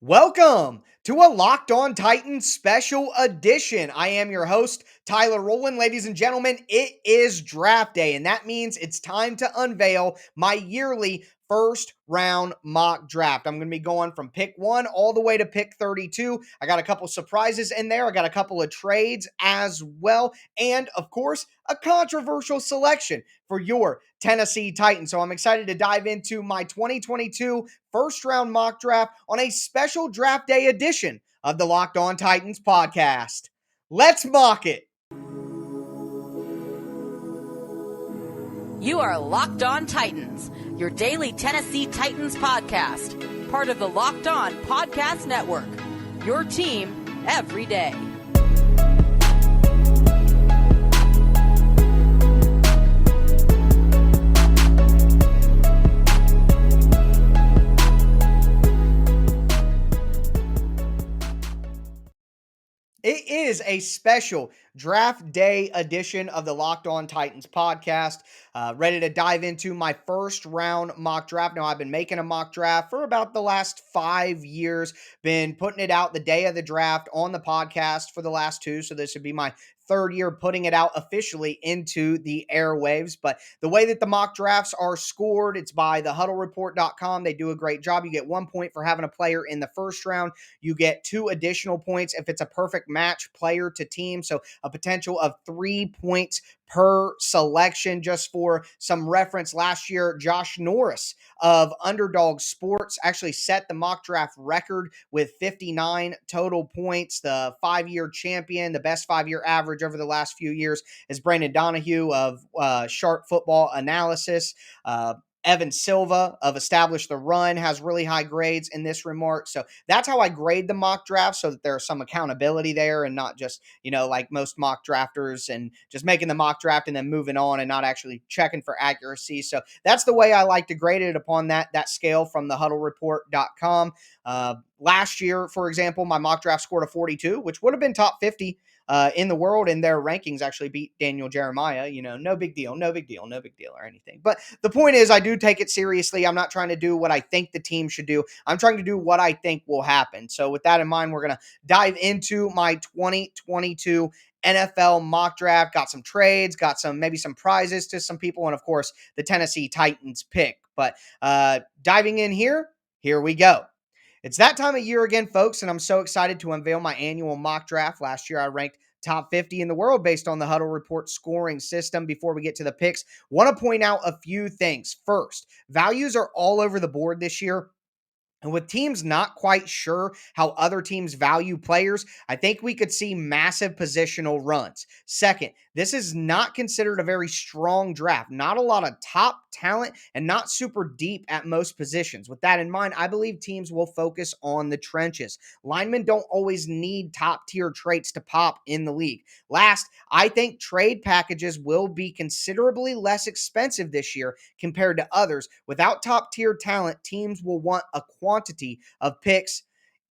Welcome to a Locked On Titans special edition. I am your host, Tyler Rowland. Ladies and gentlemen, it is draft day, and that means it's time to unveil my yearly first round mock draft. I'm going to be going from pick 1 all the way to pick 32. I got a couple surprises in there. I got a couple of trades as well, and of course, a controversial selection for your Tennessee Titans. So I'm excited to dive into my 2022 first round mock draft on a special draft day edition of the Locked On Titans podcast. Let's mock it. You are Locked On Titans, your daily Tennessee Titans podcast, part of the Locked On Podcast Network, your team every day. It is a special draft day edition of the Locked On Titans podcast. Ready to dive into my first round mock draft. Now, I've been making a mock draft for about the last 5 years, been putting it out the day of the draft on the podcast for the last 2. So this would be my third year putting it out officially into the airwaves. But the way that the mock drafts are scored, it's by thehuddlereport.com. They do a great job. You get 1 point for having a player in the first round. You get 2 additional points if it's a perfect match player to team. So a potential of 3 points per selection. Just for some reference, last year, Josh Norris of Underdog Sports actually set the mock draft record with 59 total points. The 5-year champion, the best 5-year average over the last few years is Brandon Donahue of Sharp Football Analysis. Evan Silva of Establish the Run has really high grades in this remark. So that's how I grade the mock draft, so that there's some accountability there and not just, like most mock drafters and just making the mock draft and then moving on and not actually checking for accuracy. So that's the way I like to grade it upon that scale from thehuddlereport.com. Last year, for example, my mock draft scored a 42, which would have been top 50 in the world, and their rankings actually beat Daniel Jeremiah. No big deal or anything. But the point is, I do take it seriously. I'm not trying to do what I think the team should do. I'm trying to do what I think will happen. So with that in mind, we're going to dive into my 2022 NFL mock draft. Got some trades, got maybe some prizes to some people, and of course, the Tennessee Titans pick. But diving in here we go. It's that time of year again, folks, and I'm so excited to unveil my annual mock draft. Last year, I ranked top 50 in the world based on the Huddle Report scoring system. Before we get to the picks, want to point out a few things. First, values are all over the board this year. And with teams not quite sure how other teams value players, I think we could see massive positional runs. Second, this is not considered a very strong draft. Not a lot of top talent and not super deep at most positions. With that in mind, I believe teams will focus on the trenches. Linemen don't always need top tier traits to pop in the league. Last, I think trade packages will be considerably less expensive this year compared to others. Without top tier talent, teams will want a quantity of picks.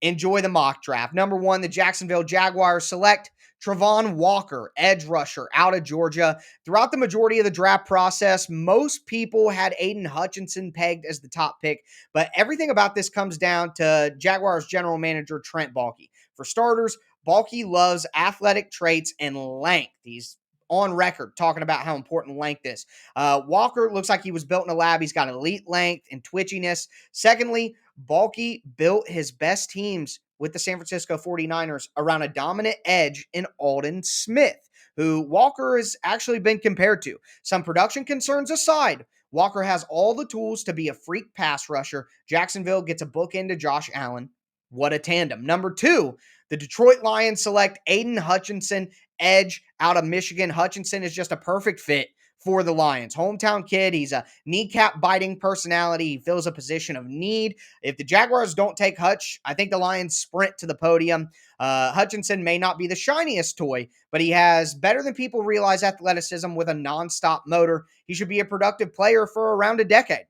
Enjoy the mock draft. Number 1, the Jacksonville Jaguars select Travon Walker, edge rusher out of Georgia. Throughout the majority of the draft process, most people had Aiden Hutchinson pegged as the top pick, but everything about this comes down to Jaguars general manager Trent Baalke. For starters, Baalke loves athletic traits and length. He's on record talking about how important length is. Walker looks like he was built in a lab. He's got elite length and twitchiness. Secondly, Baalke built his best teams with the San Francisco 49ers around a dominant edge in Aldon Smith, who Walker has actually been compared to. Some production concerns aside, Walker has all the tools to be a freak pass rusher. Jacksonville gets a bookend to Josh Allen. What a tandem. Number 2, the Detroit Lions select Aiden Hutchinson, edge out of Michigan. Hutchinson is just a perfect fit for the Lions. Hometown kid. He's a kneecap-biting personality. He fills a position of need. If the Jaguars don't take Hutch, I think the Lions sprint to the podium. Hutchinson may not be the shiniest toy, but he has better than people realize athleticism with a nonstop motor. He should be a productive player for around a decade.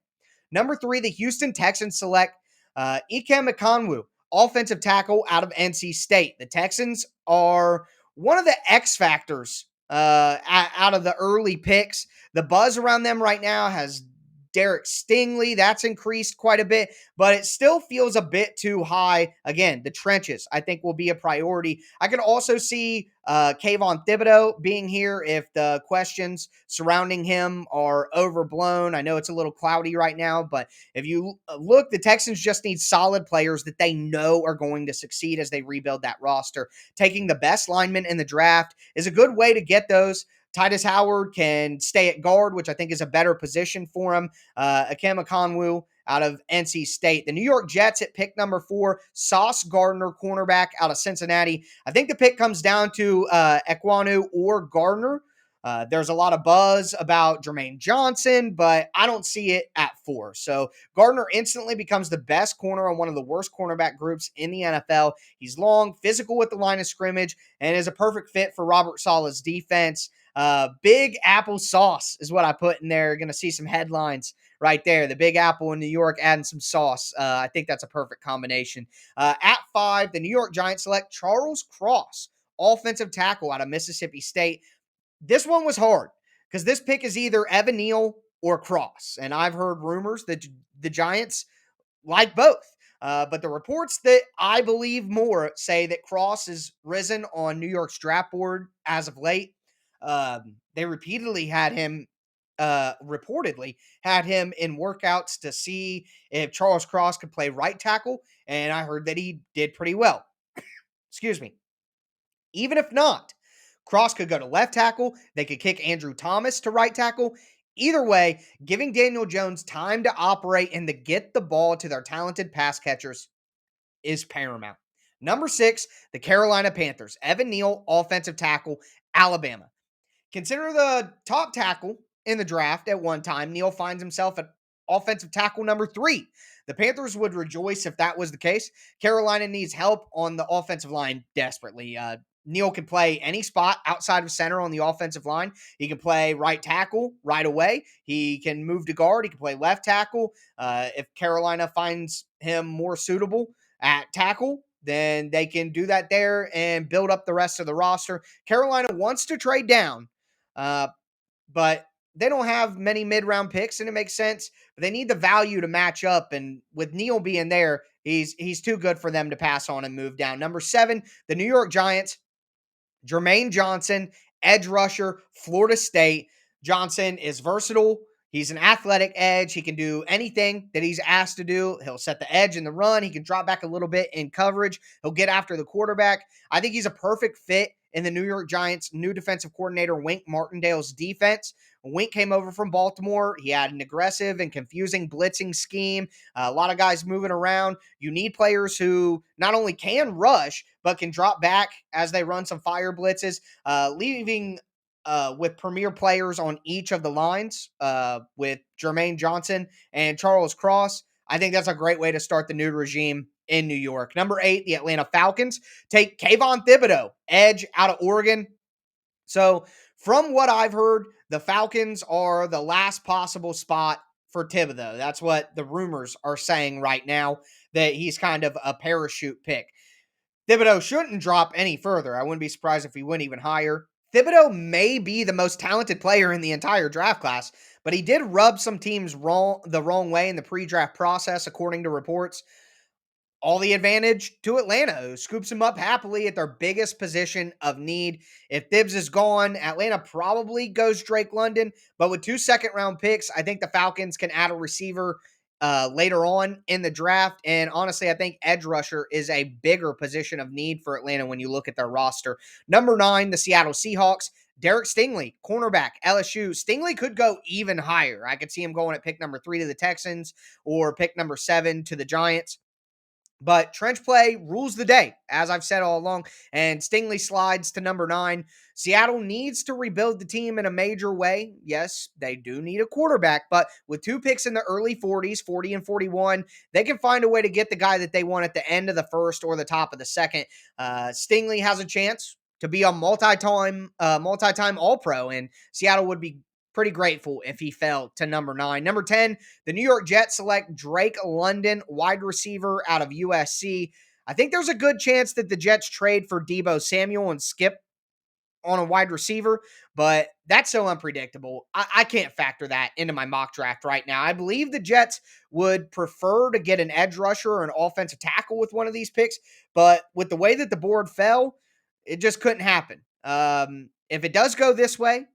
Number 3, the Houston Texans select Ikem Ekwonu, offensive tackle out of NC State. The Texans are one of the X factors out of the early picks. The buzz around them right now has Derek Stingley, that's increased quite a bit, but it still feels a bit too high. Again, the trenches, I think, will be a priority. I could also see Kayvon Thibodeau being here if the questions surrounding him are overblown. I know it's a little cloudy right now, but if you look, the Texans just need solid players that they know are going to succeed as they rebuild that roster. Taking the best linemen in the draft is a good way to get those. Titus Howard can stay at guard, which I think is a better position for him. Akem Akonwu out of NC State. The New York Jets at pick number 4, Sauce Gardner, cornerback out of Cincinnati. I think the pick comes down to Ekwonu or Gardner. There's a lot of buzz about Jermaine Johnson, but I don't see it at 4. So Gardner instantly becomes the best corner on one of the worst cornerback groups in the NFL. He's long, physical with the line of scrimmage, and is a perfect fit for Robert Saleh's defense. Big Apple sauce is what I put in there. Going to see some headlines right there. The Big Apple in New York adding some sauce. I think that's a perfect combination. At 5, the New York Giants select Charles Cross, offensive tackle out of Mississippi State. This one was hard because this pick is either Evan Neal or Cross. And I've heard rumors that the Giants like both. But the reports that I believe more say that Cross has risen on New York's draft board as of late. They repeatedly had him, reportedly had him in workouts to see if Charles Cross could play right tackle. And I heard that he did pretty well. Excuse me. Even if not, Cross could go to left tackle. They could kick Andrew Thomas to right tackle. Either way, giving Daniel Jones time to operate and to get the ball to their talented pass catchers is paramount. Number 6, the Carolina Panthers. Evan Neal, offensive tackle, Alabama. Consider the top tackle in the draft at one time. Neal finds himself at offensive tackle number 3. The Panthers would rejoice if that was the case. Carolina needs help on the offensive line desperately. Neal can play any spot outside of center on the offensive line. He can play right tackle right away. He can move to guard. He can play left tackle. If Carolina finds him more suitable at tackle, then they can do that there and build up the rest of the roster. Carolina wants to trade down, but they don't have many mid-round picks, and it makes sense. But they need the value to match up, and with Neal being there, he's too good for them to pass on and move down. Number 7, the New York Giants. Jermaine Johnson, edge rusher, Florida State. Johnson is versatile. He's an athletic edge. He can do anything that he's asked to do. He'll set the edge in the run. He can drop back a little bit in coverage. He'll get after the quarterback. I think he's a perfect fit in the New York Giants' new defensive coordinator, Wink Martindale's defense. Wink came over from Baltimore. He had an aggressive and confusing blitzing scheme. A lot of guys moving around. You need players who not only can rush, but can drop back as they run some fire blitzes, leaving with premier players on each of the lines with Jermaine Johnson and Charles Cross. I think that's a great way to start the new regime in New York. Number 8, the Atlanta Falcons take Kayvon Thibodeau, edge out of Oregon. So from what I've heard, the Falcons are the last possible spot for Thibodeau. That's what the rumors are saying right now, that he's kind of a parachute pick. Thibodeau shouldn't drop any further. I wouldn't be surprised if he went even higher. Thibodeau may be the most talented player in the entire draft class, but he did rub some teams the wrong way in the pre-draft process, according to reports. All the advantage to Atlanta, who scoops him up happily at their biggest position of need. If Thibs is gone, Atlanta probably goes Drake London, but with 2 second-round picks, I think the Falcons can add a receiver later on in the draft. And honestly, I think edge rusher is a bigger position of need for Atlanta when you look at their roster. Number 9, the Seattle Seahawks. Derek Stingley, cornerback, LSU. Stingley could go even higher. I could see him going at pick number 3 to the Texans or pick number 7 to the Giants. But trench play rules the day, as I've said all along, and Stingley slides to number 9. Seattle needs to rebuild the team in a major way. Yes, they do need a quarterback, but with 2 picks in the early 40s, 40 and 41, they can find a way to get the guy that they want at the end of the first or the top of the second. Stingley has a chance to be a multi-time All-Pro, and Seattle would be pretty grateful if he fell to number 9. Number 10, the New York Jets select Drake London, wide receiver out of USC. I think there's a good chance that the Jets trade for Deebo Samuel and skip on a wide receiver, but that's so unpredictable. I can't factor that into my mock draft right now. I believe the Jets would prefer to get an edge rusher or an offensive tackle with one of these picks, but with the way that the board fell, it just couldn't happen. If it does go this way,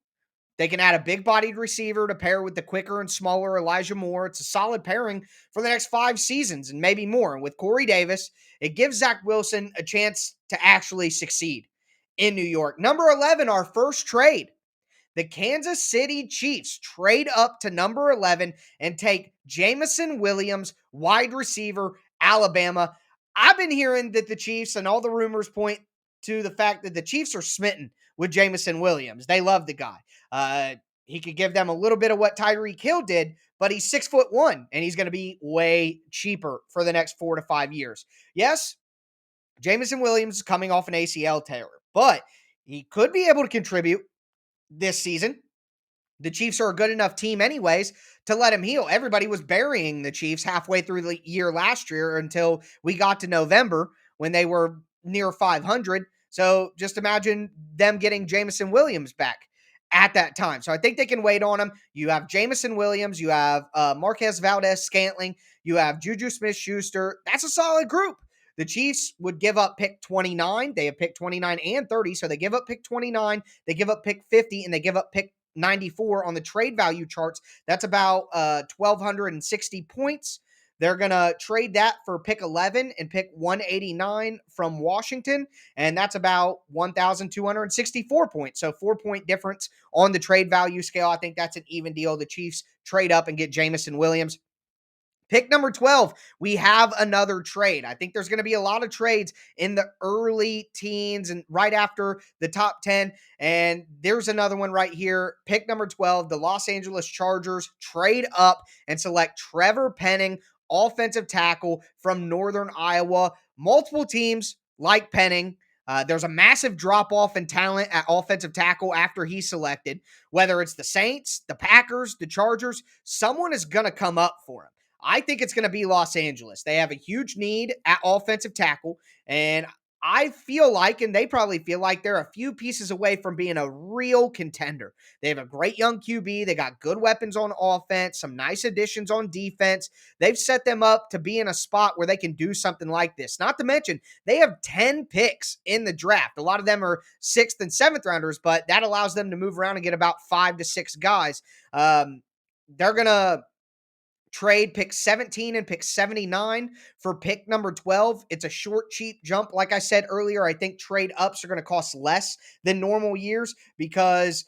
they can add a big bodied receiver to pair with the quicker and smaller Elijah Moore. It's a solid pairing for the next 5 seasons and maybe more. And with Corey Davis, it gives Zach Wilson a chance to actually succeed in New York. Number 11, our first trade. The Kansas City Chiefs trade up to number 11 and take Jameson Williams, wide receiver, Alabama. I've been hearing that the Chiefs and all the rumors point to the fact that the Chiefs are smitten with Jameson Williams. They love the guy. He could give them a little bit of what Tyreek Hill did, but he's 6'1" and he's going to be way cheaper for the next 4 to 5 years. Yes, Jameson Williams is coming off an ACL tear, but he could be able to contribute this season. The Chiefs are a good enough team, anyways, to let him heal. Everybody was burying the Chiefs halfway through the year last year until we got to November when they were near 500. So just imagine them getting Jameson Williams back at that time. So I think they can wait on him. You have Jameson Williams, you have Marquez Valdez Scantling, you have Juju Smith Schuster. That's a solid group. The Chiefs would give up pick 29. They have pick 29 and 30. So they give up pick 29, they give up pick 50, and they give up pick 94 on the trade value charts. That's about 1,260 points. They're going to trade that for pick 11 and pick 189 from Washington, and that's about 1,264 points. So 4-point difference on the trade value scale. I think that's an even deal. The Chiefs trade up and get Jameson Williams. Pick number 12, we have another trade. I think there's going to be a lot of trades in the early teens and right after the top 10. And there's another one right here. Pick number 12, the Los Angeles Chargers trade up and select Trevor Penning, offensive tackle from Northern Iowa. Multiple teams like Penning. There's a massive drop off in talent at offensive tackle after he's selected. Whether it's the Saints, the Packers, the Chargers, someone is going to come up for him. I think it's going to be Los Angeles. They have a huge need at offensive tackle, and I feel like, and they probably feel like, they're a few pieces away from being a real contender. They have a great young QB. They got good weapons on offense, some nice additions on defense. They've set them up to be in a spot where they can do something like this. Not to mention, they have 10 picks in the draft. A lot of them are 6th and 7th rounders, but that allows them to move around and get about 5 to 6 guys. They're going to trade pick 17 and pick 79 for pick number 12. It's a short, cheap jump. Like I said earlier, I think trade ups are going to cost less than normal years because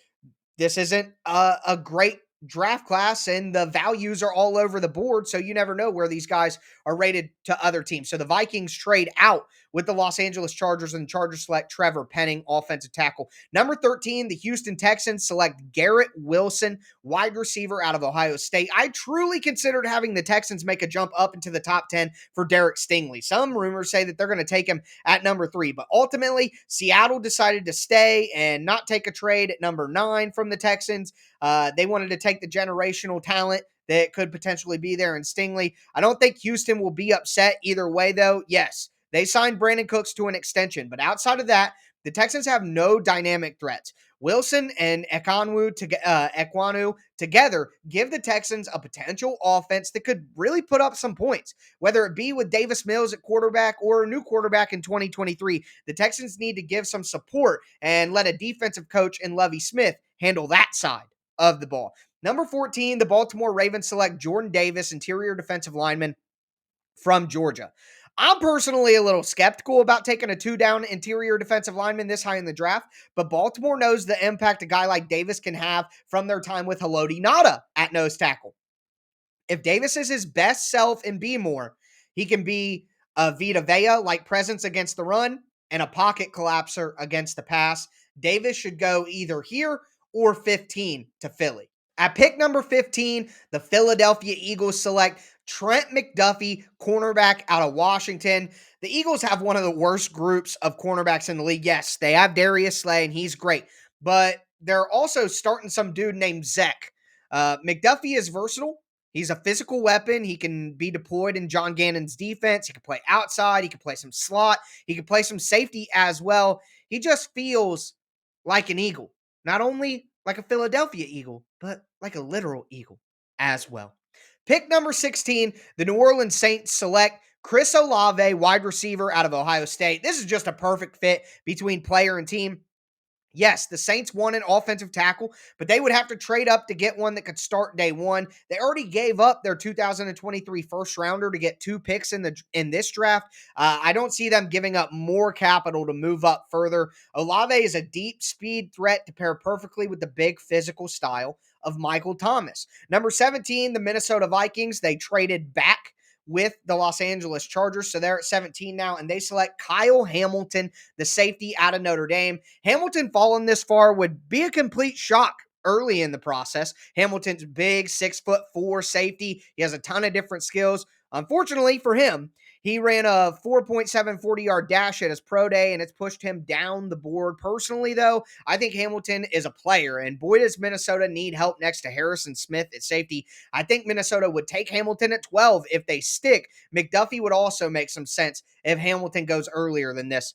this isn't a great draft class and the values are all over the board. So you never know where these guys are rated to other teams. So the Vikings trade out with the Los Angeles Chargers, and the Chargers select Trevor Penning, offensive tackle. Number 13, the Houston Texans select Garrett Wilson, wide receiver out of Ohio State. I truly considered having the Texans make a jump up into the top 10 for Derek Stingley. Some rumors say that they're going to take him at number 3, but ultimately Seattle decided to stay and not take a trade at number 9 from the Texans. They wanted to take the generational talent that could potentially be there in Stingley. I don't think Houston will be upset either way, though. Yes, they signed Brandon Cooks to an extension, but outside of that, the Texans have no dynamic threats. Wilson and Ekwonu together give the Texans a potential offense that could really put up some points, whether it be with Davis Mills at quarterback or a new quarterback in 2023. The Texans need to give some support and let a defensive coach in Lovie Smith handle that side of the ball. Number 14, the Baltimore Ravens select Jordan Davis, interior defensive lineman from Georgia. I'm personally a little skeptical about taking a 2-down interior defensive lineman this high in the draft, but Baltimore knows the impact a guy like Davis can have from their time with Haloti Ngata at nose tackle. If Davis is his best self and be more, he can be a Vita Vea-like presence against the run and a pocket collapser against the pass. Davis should go either here or 15 to Philly. At pick number 15, the Philadelphia Eagles select Trent McDuffie, cornerback out of Washington. The Eagles have one of the worst groups of cornerbacks in the league. Yes, they have Darius Slay, and he's great, but they're also starting some dude named Zek. McDuffie is versatile. He's a physical weapon. He can be deployed in John Gannon's defense. He can play outside. He can play some slot. He can play some safety as well. He just feels like an eagle. Not only like a Philadelphia eagle, but like a literal eagle as well. Pick number 16, the New Orleans Saints select Chris Olave, wide receiver out of Ohio State. This is just a perfect fit between player and team. Yes, the Saints want an offensive tackle, but they would have to trade up to get one that could start day one. They already gave up their 2023 first rounder to get two picks in this draft. I don't see them giving up more capital to move up further. Olave is a deep speed threat to pair perfectly with the big physical style of Michael Thomas. Number 17, the Minnesota Vikings. They traded back with the Los Angeles Chargers. So they're at 17 now, and they select Kyle Hamilton, the safety out of Notre Dame. Hamilton falling this far would be a complete shock early in the process. Hamilton's big 6'4" safety. He has a ton of different skills. Unfortunately for him, he ran a 4.7 40-yard dash at his pro day, and it's pushed him down the board. Personally, though, I think Hamilton is a player, and boy, does Minnesota need help next to Harrison Smith at safety. I think Minnesota would take Hamilton at 12 if they stick. McDuffie would also make some sense if Hamilton goes earlier than this.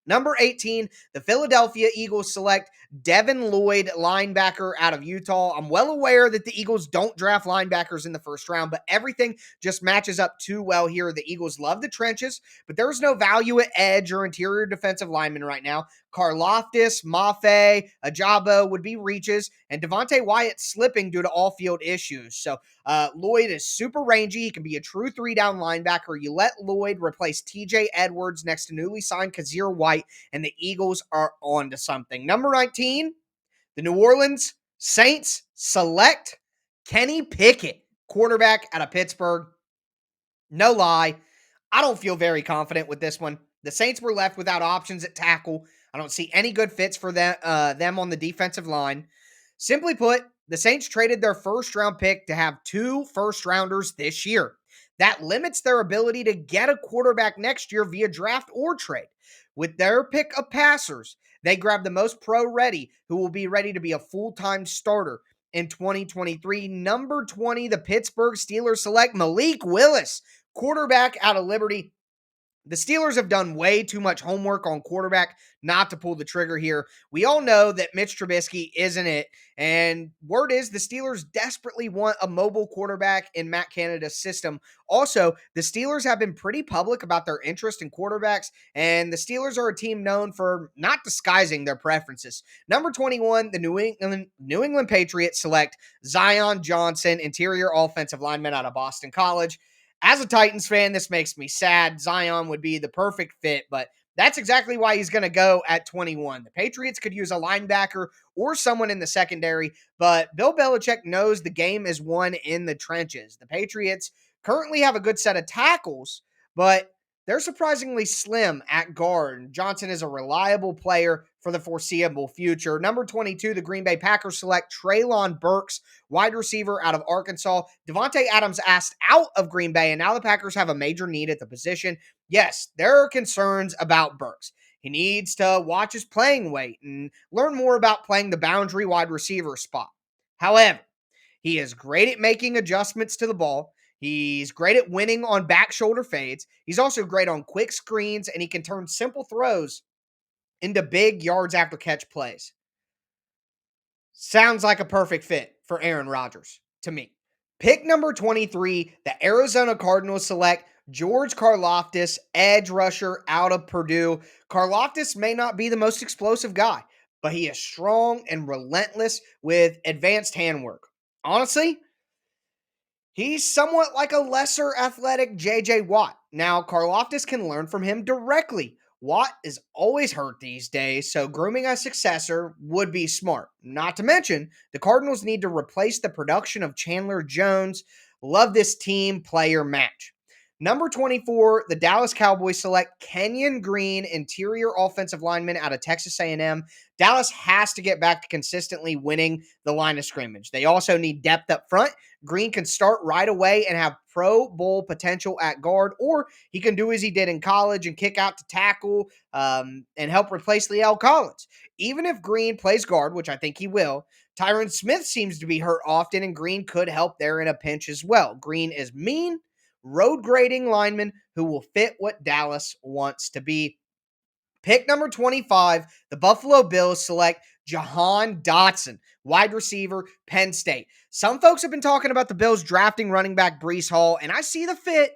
Number 18, the Philadelphia Eagles select Devin Lloyd, linebacker out of Utah. I'm well aware that the Eagles don't draft linebackers in the first round, but everything just matches up too well here. The Eagles love the trenches, but there's no value at edge or interior defensive lineman right now. Karlaftis, Mafe, Ajabo would be reaches, and Devontae Wyatt slipping due to all-field issues. So Lloyd is super rangy. He can be a true three-down linebacker. You let Lloyd replace TJ Edwards next to newly signed Kazir White, and the Eagles are on to something. Number 19, the New Orleans Saints select Kenny Pickett, quarterback out of Pittsburgh. No lie, I don't feel very confident with this one. The Saints were left without options at tackle. I don't see any good fits for them on the defensive line. Simply put, the Saints traded their first round pick to have two first rounders this year. That limits their ability to get a quarterback next year via draft or trade. With their pick of passers, they grab the most pro ready, who will be ready to be a full-time starter in 2023. Number 20, the Pittsburgh Steelers select Malik Willis, quarterback out of Liberty. The Steelers have done way too much homework on quarterback not to pull the trigger here. We all know that Mitch Trubisky isn't it, and word is the Steelers desperately want a mobile quarterback in Matt Canada's system. Also, the Steelers have been pretty public about their interest in quarterbacks, and the Steelers are a team known for not disguising their preferences. Number 21, the New England Patriots select Zion Johnson, interior offensive lineman out of Boston College. As a Titans fan, this makes me sad. Zion would be the perfect fit, but that's exactly why he's going to go at 21. The Patriots could use a linebacker or someone in the secondary, but Bill Belichick knows the game is won in the trenches. The Patriots currently have a good set of tackles, but they're surprisingly slim at guard. Johnson is a reliable player for the foreseeable future. Number 22, the Green Bay Packers select Treylon Burks, wide receiver out of Arkansas. Devontae Adams asked out of Green Bay, and now the Packers have a major need at the position. Yes, there are concerns about Burks. He needs to watch his playing weight and learn more about playing the boundary wide receiver spot. However, he is great at making adjustments to the ball. He's great at winning on back shoulder fades. He's also great on quick screens, and he can turn simple throws into big yards after catch plays. Sounds like a perfect fit for Aaron Rodgers to me. Pick number 23, the Arizona Cardinals select George Karlaftis, edge rusher out of Purdue. Karlaftis may not be the most explosive guy, but he is strong and relentless with advanced handwork. Honestly, he's somewhat like a lesser athletic J.J. Watt. Now, Karlaftis can learn from him directly. Watt is always hurt these days, so grooming a successor would be smart. Not to mention, the Cardinals need to replace the production of Chandler Jones. Love this team player match. Number 24, the Dallas Cowboys select Kenyon Green, interior offensive lineman out of Texas A&M. Dallas has to get back to consistently winning the line of scrimmage. They also need depth up front. Green can start right away and have Pro Bowl potential at guard, or he can do as he did in college and kick out to tackle and help replace Liel Collins. Even if Green plays guard, which I think he will, Tyron Smith seems to be hurt often, and Green could help there in a pinch as well. Green is mean, road grading lineman who will fit what Dallas wants to be. Pick number 25, the Buffalo Bills select Jahan Dotson, wide receiver, Penn State. Some folks have been talking about the Bills drafting running back Breece Hall, and I see the fit,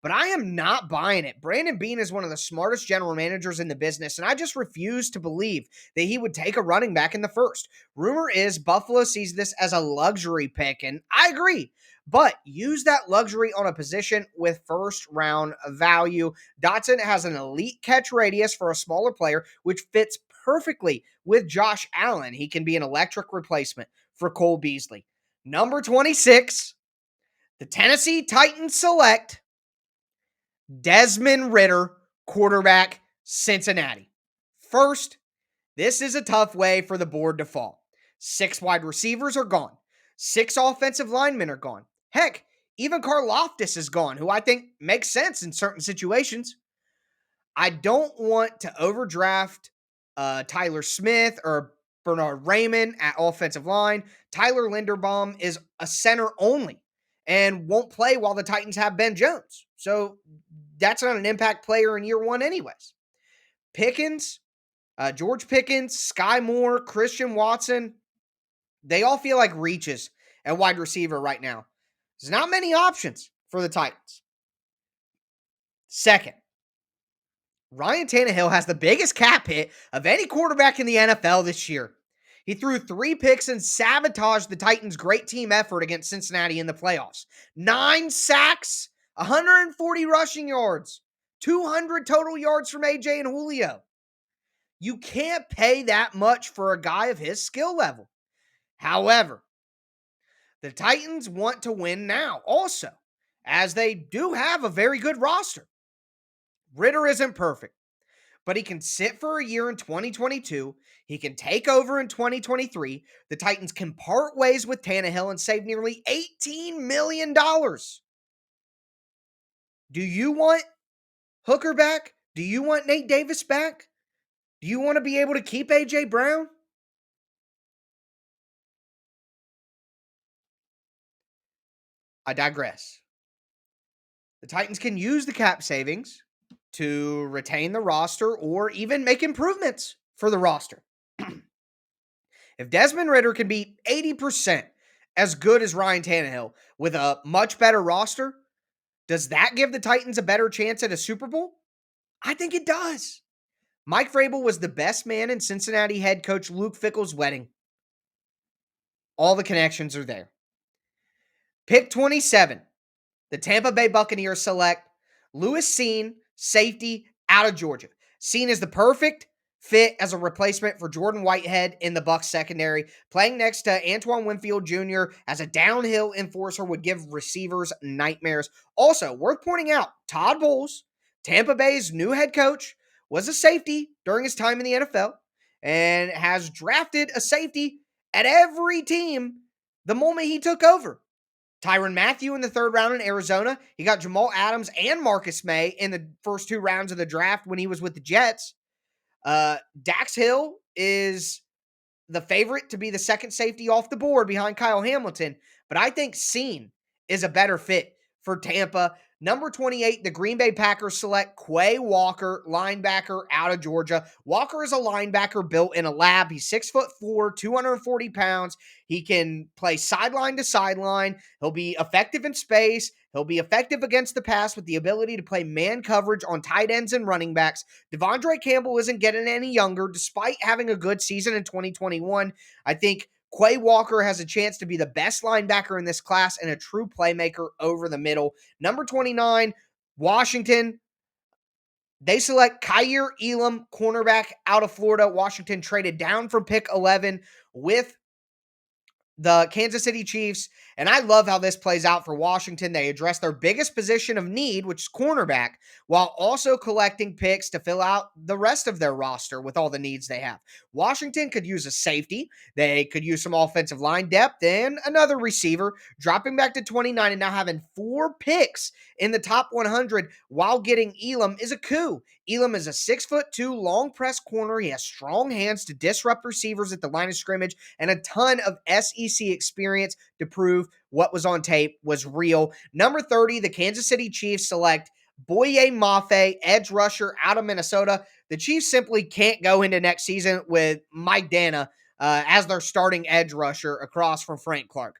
but I am not buying it. Brandon Beane is one of the smartest general managers in the business, and I just refuse to believe that he would take a running back in the first. Rumor is Buffalo sees this as a luxury pick, and I agree. But use that luxury on a position with first round value. Dotson has an elite catch radius for a smaller player, which fits perfectly with Josh Allen. He can be an electric replacement for Cole Beasley. Number 26, the Tennessee Titans select Desmond Ridder, quarterback, Cincinnati. First, this is a tough way for the board to fall. 6 wide receivers are gone. 6 offensive linemen are gone. Heck, even Karlaftis is gone, who I think makes sense in certain situations. I don't want to overdraft Tyler Smith or Bernard Raymond at offensive line. Tyler Linderbaum is a center only and won't play while the Titans have Ben Jones. So that's not an impact player in year one anyways. Pickens, George Pickens, Sky Moore, Christian Watson, they all feel like reaches at wide receiver right now. There's not many options for the Titans. Second, Ryan Tannehill has the biggest cap hit of any quarterback in the NFL this year. He threw 3 picks and sabotaged the Titans' great team effort against Cincinnati in the playoffs. 9 sacks, 140 rushing yards, 200 total yards from AJ and Julio. You can't pay that much for a guy of his skill level. However, the Titans want to win now also, as they do have a very good roster. Ridder isn't perfect, but he can sit for a year in 2022. He can take over in 2023. The Titans can part ways with Tannehill and save nearly $18 million. Do you want Hooker back? Do you want Nate Davis back? Do you want to be able to keep A.J. Brown? I digress. The Titans can use the cap savings to retain the roster or even make improvements for the roster. If Desmond Ridder can be 80% as good as Ryan Tannehill with a much better roster, does that give the Titans a better chance at a Super Bowl? I think it does. Mike Vrabel was the best man in Cincinnati head coach Luke Fickell's wedding. All the connections are there. Pick 27. The Tampa Bay Buccaneers select Lewis Cine, safety, out of Georgia. Cine is the perfect fit as a replacement for Jordan Whitehead in the Bucs secondary. Playing next to Antoine Winfield Jr. as a downhill enforcer would give receivers nightmares. Also, worth pointing out, Todd Bowles, Tampa Bay's new head coach, was a safety during his time in the NFL and has drafted a safety at every team the moment he took over. Tyrann Mathieu in the 3rd round in Arizona. He got Jamal Adams and Marcus May in the first 2 rounds of the draft when he was with the Jets. Dax Hill is the favorite to be the second safety off the board behind Kyle Hamilton, but I think Cine is a better fit for Tampa. Number 28, the Green Bay Packers select Quay Walker, linebacker out of Georgia. Walker is a linebacker built in a lab. He's 6'4", 240 pounds. He can play sideline to sideline. He'll be effective in space. He'll be effective against the pass with the ability to play man coverage on tight ends and running backs. Devondre Campbell isn't getting any younger despite having a good season in 2021. I think Quay Walker has a chance to be the best linebacker in this class and a true playmaker over the middle. Number 29, Washington. They select Kaiir Elam, cornerback out of Florida. Washington traded down from pick 11 with the Kansas City Chiefs, and I love how this plays out for Washington. They address their biggest position of need, which is cornerback, while also collecting picks to fill out the rest of their roster with all the needs they have. Washington could use a safety. They could use some offensive line depth and another receiver, dropping back to 29 and now having 4 picks in the top 100 while getting Elam is a coup. Elam is a 6'2" long press corner. He has strong hands to disrupt receivers at the line of scrimmage and a ton of SEC experience to prove what was on tape was real. Number 30, the Kansas City Chiefs select Boye Mafe, edge rusher out of Minnesota. The Chiefs simply can't go into next season with Mike Dana as their starting edge rusher across from Frank Clark.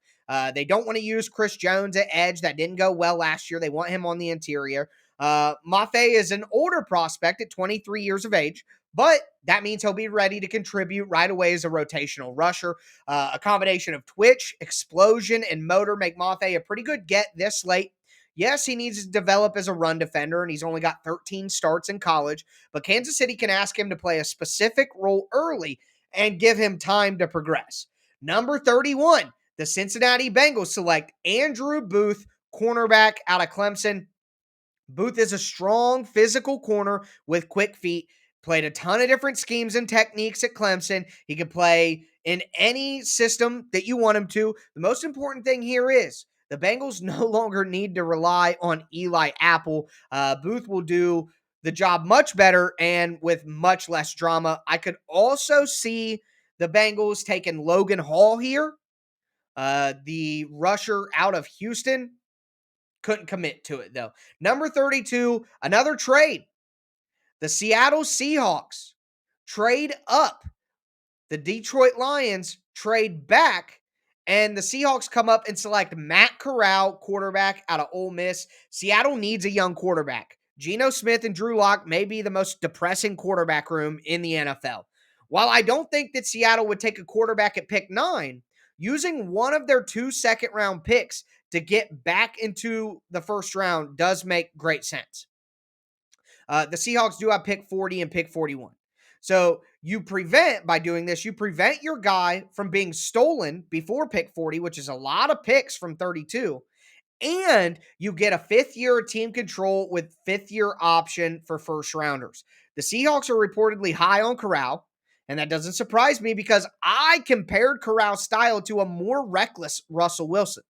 They don't want to use Chris Jones at edge. That didn't go well last year. They want him on the interior. Mafe is an older prospect at 23 years of age, but that means he'll be ready to contribute right away as a rotational rusher. A combination of twitch, explosion, and motor make Mafe a pretty good get this late. Yes, he needs to develop as a run defender, and he's only got 13 starts in college, but Kansas City can ask him to play a specific role early and give him time to progress. Number 31, the Cincinnati Bengals select Andrew Booth, cornerback out of Clemson. Booth is a strong physical corner with quick feet. Played a ton of different schemes and techniques at Clemson. He can play in any system that you want him to. The most important thing here is the Bengals no longer need to rely on Eli Apple. Booth will do the job much better and with much less drama. I could also see the Bengals taking Logan Hall here, the rusher out of Houston. Couldn't commit to it, though. Number 32, another trade. The Seattle Seahawks trade up. The Detroit Lions trade back. And the Seahawks come up and select Matt Corral, quarterback out of Ole Miss. Seattle needs a young quarterback. Geno Smith and Drew Lock may be the most depressing quarterback room in the NFL. While I don't think that Seattle would take a quarterback at pick 9, using one of their 2 second-round picks to get back into the first round does make great sense. The Seahawks do have pick 40 and pick 41. So by doing this, you prevent your guy from being stolen before pick 40, which is a lot of picks from 32. And you get a 5th-year team control with 5th-year option for first rounders. The Seahawks are reportedly high on Corral, and that doesn't surprise me because I compared Corral's style to a more reckless Russell Wilson.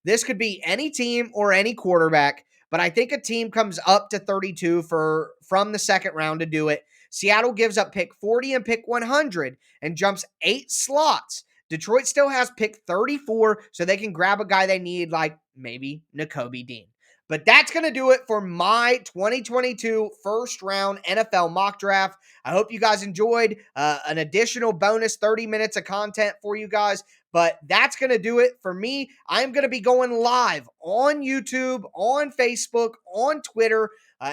This could be any team or any quarterback, but I think a team comes up to 32 from the second round to do it. Seattle gives up pick 40 and pick 100 and jumps 8 slots. Detroit still has pick 34, so they can grab a guy they need, like maybe Nakobe Dean. But that's going to do it for my 2022 first round NFL mock draft. I hope you guys enjoyed an additional bonus 30 minutes of content for you guys. But that's going to do it for me. I'm going to be going live on YouTube, on Facebook, on Twitter,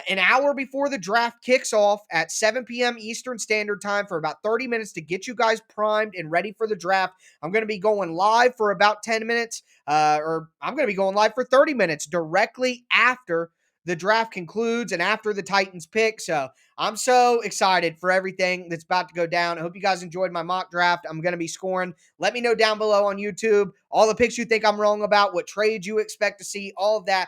an hour before the draft kicks off at 7 p.m. Eastern Standard Time for about 30 minutes to get you guys primed and ready for the draft. I'm going to be going live for about 10 minutes, or I'm going to be going live for 30 minutes directly after the draft concludes and after the Titans pick. So I'm so excited for everything that's about to go down. I hope you guys enjoyed my mock draft. I'm going to be scoring. Let me know down below on YouTube all the picks you think I'm wrong about, what trades you expect to see, all of that.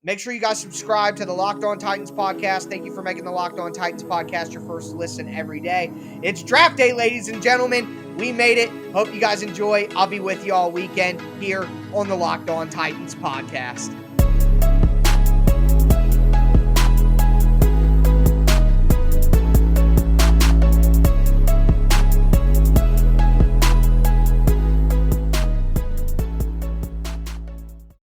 Make sure you guys subscribe to the Locked On Titans podcast. Thank you for making the Locked On Titans podcast your first listen every day. It's draft day, ladies and gentlemen. We made it. Hope you guys enjoy. I'll be with you all weekend here on the Locked On Titans podcast.